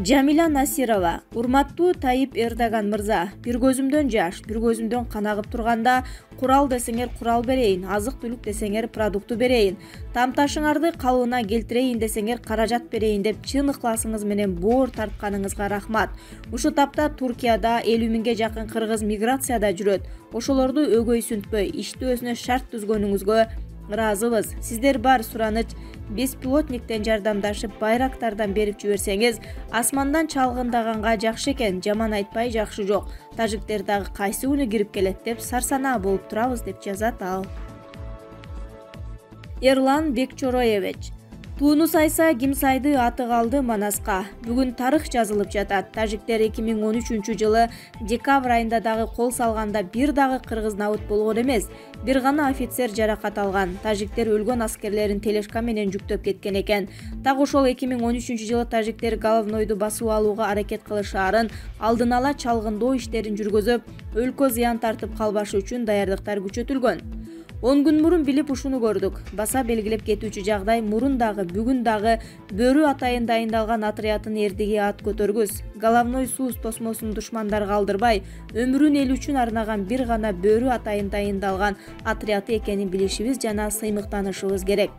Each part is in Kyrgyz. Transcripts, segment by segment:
Жамиля Насирова: урматтуу Тайип Эрдоган мырза, бир көзүмдөн жаш, бир көзүмдөн кан агып турганда, курал десеңер курал берейин, азык түлүк десеңер продукту берейин, тамташыңарды калыбына келтирейин десеңер каражат берейин деп чын ыкласыңыз менен боор тартканыңызга рахмат. Ушу тапта Туркияда 50 миңге жакын кыргыз миграцияда жүрөт. Ошолорду өгөйсүнтпөй, иштөөсүнө шарт түзгөнүңүзгө ыраазыбыз. Сиздер бар сураныч беспилотниктен жардамдашып байрактардан берип жиберсеңиз, асмандан чалгындаганга жакшы экен, жаман айтпай жакшы жок. Тажиктер дагы кайсы күнү кирип келет деп сарсанаа болуп турабыз деп жазат ал. Эрлан Бекчороевич: Тууну сайса ким сайды аты калды Манаска. Бүгүн тарых жазылып жатат. Тажиктер 2013 жылы декабрь айында дагы кол салганда бир дагы кыргыз набыт болгон эмес. Бир гана офицер жаракат алган. Тажиктер өлгөн аскерлерин тележка менен жүктөп кеткен экен. Так ошол 2013 жылы тажиктер головнойду басып алууга аракет кылышаарын, алдын ала чалгындоо иштерин жүргүзүп, өлкө зыян тартып калбашы үчүн даярдыктар күчөтүлгөн. 10 күн мурун билип ушуну көрдүк. Баса белгилеп кетүүчү жагдай мурун дагы, бүгүн дагы бөрү атайын дайындалган отряддын эрдиги ат көтөргүс. Головной сууз тосмосун душмандар калдырбай, өмүрүн эл үчүн арнаган бир гана бөрү атайын дайындалган отряды экенин билишибиз жана сыймыктанышыбыз керек.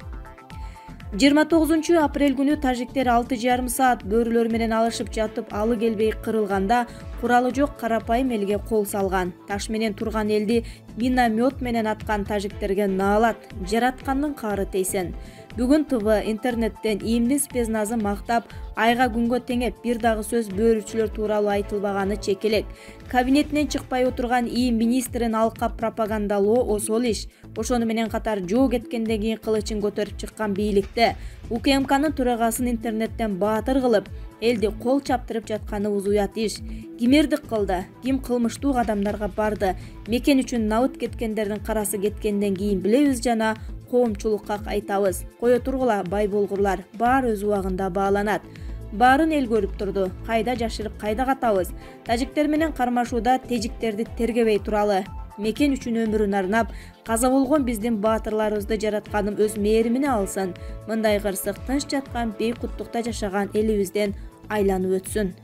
29 апрель күнү тажиктер 6,5 саат бөрүлөр менен алышып жатып, алы келбей кырылганда, куралы жок карапайым элге кол салган. Таш менен турган элди миномет менен аткан тажиктерге наалат, жараткандын каары тийсин. Бүгүн ТВ интернеттен ийимдин спецназы мактап, айга күнгө теңеп бир дагы сөз бөрүчүлөр тууралуу айтылбаганы чекелек. Кабинетинен чыкпай отурган ИИМ министрин алкап пропагандалоо осол иш. Ошону менен катар жоо кеткенден кийин кылычын көтөрүп чыккан бийликте УКМКнын төрагасын интернеттен баатыр кылып, элди кол чаптырып жатканыбыз уят иш. Ким эрдик кылды, ким кылмыштуу кадамдарга барды, мекен үчүн набыт кеткендердин карасы кеткенден кийин билебиз жана коомчулукка айтабыз. Кое тургула бай болгурлар, баары өз убагында бааланат. Баарын эл көрүп турду. Кайда жашырып, кайда катабыз? Тажиктер менен кармашууда тежиктерди тергебей туралы. Мекен үчүн өмүрүн арнап, каза болгон биздин баатырларыбызды жаратканым өз мээримине алсын. Мындай кырсык тынч жаткан, бейкуттукта жашаган элибизден айланып өтсүн.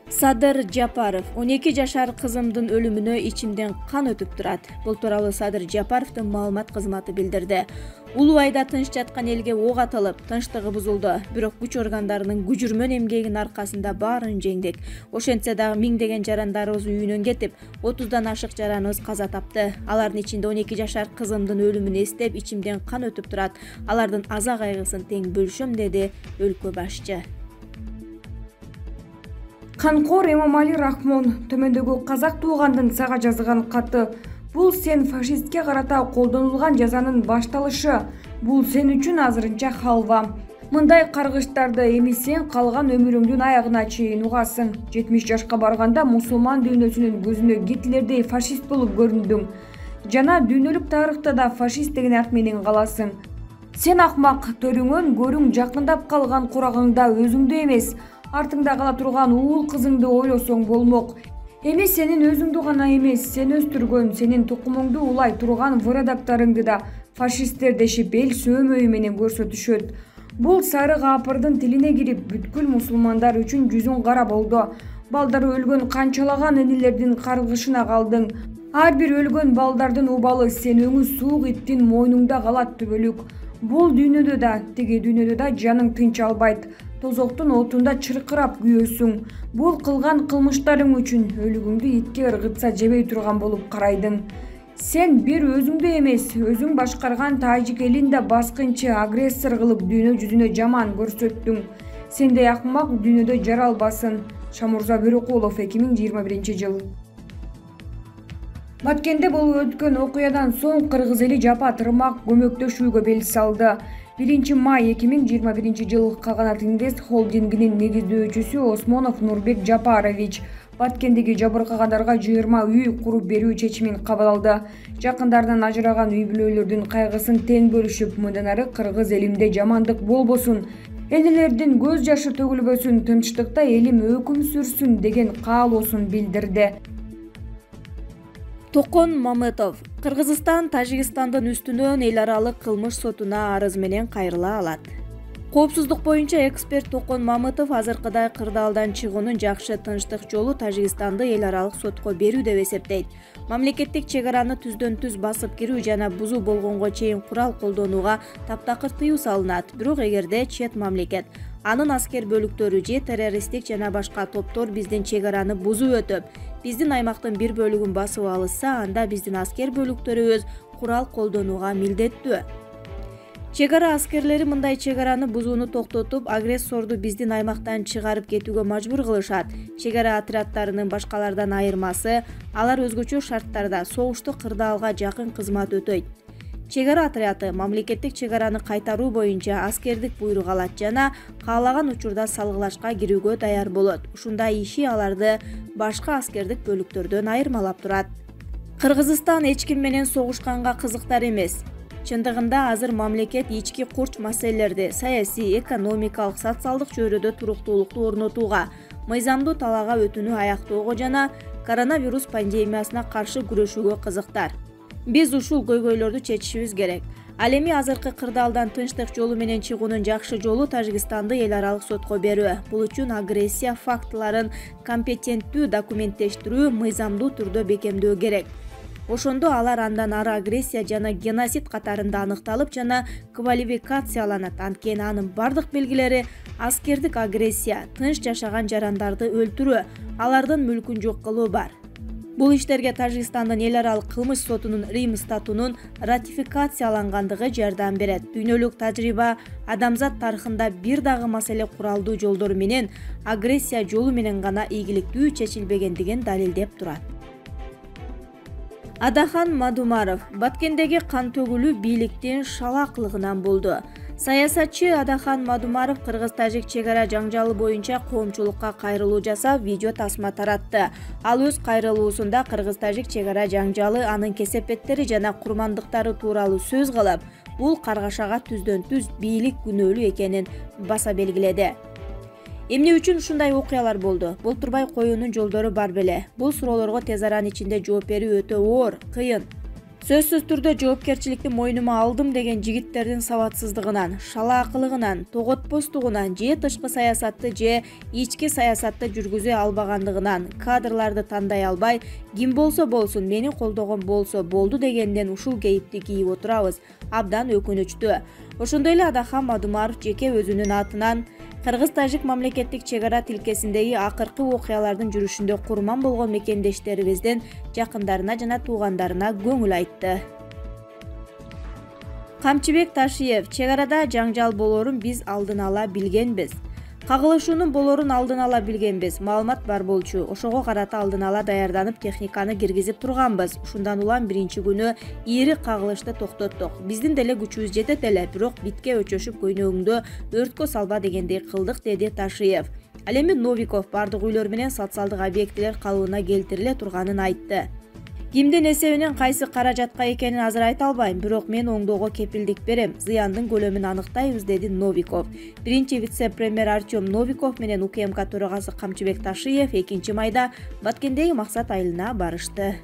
Садыр Жапаров: 12 жашар кызымдын өлүмүнө ичимден кан өтүп турат. Бул тууралуу Садыр Жапаровдун маалымат кызматы билдирди. Улуу айда тынч жаткан элге ок атылып, тынчтыгы бузулду. Бирок күч органдарынын күжүрмөн эмгегинин аркасында баарын жеңдик. Ошентсе дагы миңдеген жарандарыбыз үйүнөн кетип, 30дан ашык жараныбыз каза тапты. Алардын ичинде 12 жашар кызымдын өлүмүн эстеп, ичимден кан өтүп турат. Алардын аза кайгысын тең бөлүшөм, деди өлкө башчы. Канкор Эмомали Рахмон төмөндөгү казак туугандын сага жазган каты: бул сен фашистке карата колдонулган жазанын башталышы. Бул сен үчүн азырынча халва. Мындай каргыштарды эми сен калган өмүрүңдүн аягына чейин угасың. 70 жашка барганда мусулман дүйнөсүнүн көзүнө Гитлердей фашист болуп көрүндүң. Жана дүйнөлүк тарыхта да фашист деген ат менен каласың. Сен акмак, төрүңөн көрүң жакындап калган курагыңда өзүңдү эмес, артыңда кала турган уул кызыңды ойлосоң болмок. Эми сенин өзүңдү гана эмес, сен өстүргөн, сенин тукумуңду улай турган выродактарыңды да фашисттер дешип эл сөөмөйү менен көрсөтүшөт. Бул сары капырдын тилине кирип, бүткүл мусулмандар үчүн жүзүң кара болду. Балдары өлгөн канчалаган энелердин каргышына калдың. Ар бир өлгөн балдардын убалы сен өңү суук иттин мойнуңда калат түбөлүк. Бул дүйнөдө да, тиги дүйнөдө да жаның тынч албайт. Тозоктун отунда чыркырап күйөсүң. Бул кылган кылмыштарың үчүн өлүгүңдү итке ыргытса жебей турган болуп карайдың. Сен бир өзүңдү эмес, өзүң башкарган тажик элин да баскынчы, агрессор кылып дүйнө жүзүнө жаман көрсөттүң. Сендей акмак дүйнөдө жаралбасын. Шамурза Бөрөкулов, 2021 жыл. Баткенде болуп өткөн окуядан соң кыргыз эли жапа тырмак көмөктөшүүгө бел салды. 1 май 2021 жыл Каганат Инвест холдингинин негиздөөчүсү Осмонов Нурбек Жапарович Баткендеги жабыркагандарга 20 үй куруп берүү чечимин кабыл алды. Жакындарынан ажыраган үй бүлөлөрдүн кайгысын тең бөлүшүп, мындан ары кыргыз элимде жамандык болбосун, энелердин көз жашы төгүлбөсүн, тынчтыкта элим өкүм сүрсүн деген каалоосун билдирди. Токон Мамытов Кыргызстан Тажикстандын үстүнөн эл аралык кылмыш сотуна арыз менен кайрыла алат. Коопсуздук боюнча эксперт Токон Мамытов азыркыдай кырдаалдан чыгуунун жакшы тынчтык жолу Тажикстанды эл аралык сотко берүү деп эсептейт. Мамлекеттик чек араны түздөн-түз басып кирүү жана бузуу болгонго чейин курал колдонууга таптакыр тыюу салынат. Бирок эгерде чет мамлекет, анын аскер бөлүктөрү же террористтик жана башка топтор биздин чек араны бузуп өтүп, биздин аймактын бир бөлүгүн басып алышса, анда биздин аскер бөлүктөрүбүз курал колдонууга милдеттүү. Чек ара аскерлери мындай чек араны бузууну токтотуп, агрессорду биздин аймактан чыгарып кетүүгө мажбур кылышат. Чек ара отрядтарынын башкалардан айырмасы, алар өзгөчө шарттарда согуштук кырдаалга жакын кызмат өтөйт. Чек ара отряды мамлекеттик чек араны кайтаруу боюнча аскердик буйрук алат жана каалаган учурда салгылашка кирүүгө даяр болот. Ушундай иши аларды башка аскердик бөлүктөрдөн айырмалап турат. Кыргызстан эч ким менен согушканга кызыктар эмес. Чындыгында азыр мамлекет ички курч маселелерди саясий, экономикалык, социалдык чөйрөдө туруктуулукту орнотууга, мыйзамдуу талаага өтүүнү аяктоого жана коронавирус пандемиясына каршы күрөшүүгө кызыктар. Биз ушул көйгөйлөрдү чечишибиз керек. Ал эми азыркы кырдаалдан тынчтык жолу менен чыгуунун жакшы жолу Тажикстанды эл аралык сотко берүү. Бул үчүн агрессия фактыларын компетенттүү документтештирүү, мыйзамдуу түрдө бекемдөө керек. Ошондо алар андан ары агрессия жана геноцид катарында аныкталып жана квалификацияланат. Анткени анын бардык белгилери аскердик агрессия, тынч жашаган жарандарды өлтүрүү, алардын мүлкүн жок кылуу бар. Бул иштерге Тажикстандын эл аралык кылмыш сотунун Рим статутунун ратификациялангандыгы жардам берет. Дүйнөлүк тажрыйба адамзат тарыхында бир дагы маселе куралдуу жолдор менен агрессия жолу менен гана ийгиликтүү чечилбегендигин далилдеп турат. Адахан Мадумаров Баткендеги кан төгүлүү бийликтин шалаакылыгынан болду. Саясатчы Адахан Мадумаров кыргыз-тажик чек ара жаңжалы боюнча коомчулукка кайрылуу жасап, видео тасма таратты. Ал өз кайрылуусунда кыргыз-тажик чек ара жаңжалы, анын кесепеттери жана курмандыктары тууралуу сөз кылып, бул каргашага түздөн-түз бийлик күнөөлүү экенин баса белгиледи. Эмне үчүн ушундай окуялар болду? Болтурбай коюунун жолдору бар беле. Бул суроолорго тез аранын ичинде жооп берүү өтө оор, кыйын. Сөзсүз түрдө жоопкерчиликти мойнума алдым деген жигиттердин сабатсыздыгынан, шалаакылыгынан, тоготпостугунан же тышкы саясатты же ички саясатты жүргүзө албагандыгынан, кадрларды тандай албай, ким болсо болсун, мени колдогон болсо болду дегенден ушул кейипти кийип отурабыз. Абдан өкүнүчтүү. Ошондой эле Адахан Мадумаров жеке өзүнүн атынан кыргыз-тажик мамлекеттик чек ара тилкесиндеги акыркы окуялардын жүрүшүндө курман болгон мекендештерибиздин жакындарына жана туугандарына көңүл айтты. Камчыбек Ташиев чек арада жаңжал болорун биз алдын ала билгенбиз. Кагылышуунун болорун алдын ала билгенбиз. Маалымат бар болчу. Ошого карата алдын ала даярданып техниканы киргизип турганбыз. Ушундан улам биринчи күнү ири кагылышты токтоттук. Биздин деле күчүбүз жетет эле, бирок битке өчөшүп көйнөгүңдү өрткө салба дегендей кылдык, деди Ташиев. Ал эми Новиков бардык үйлөр менен социалдык объектилер калыбына келтириле турганын айтты. Кимдин эсебинен кайсы каражатка экенин азыр айта албайм, бирок мен оңдоого кепилдик берем, зыяндын көлөмүн аныктайбыз, деди Новиков. Биринчи вице-премьер Артем Новиков менен УКМК төрагасы Камчыбек Ташиев 2 майда Баткендеги Максат айылына барышты.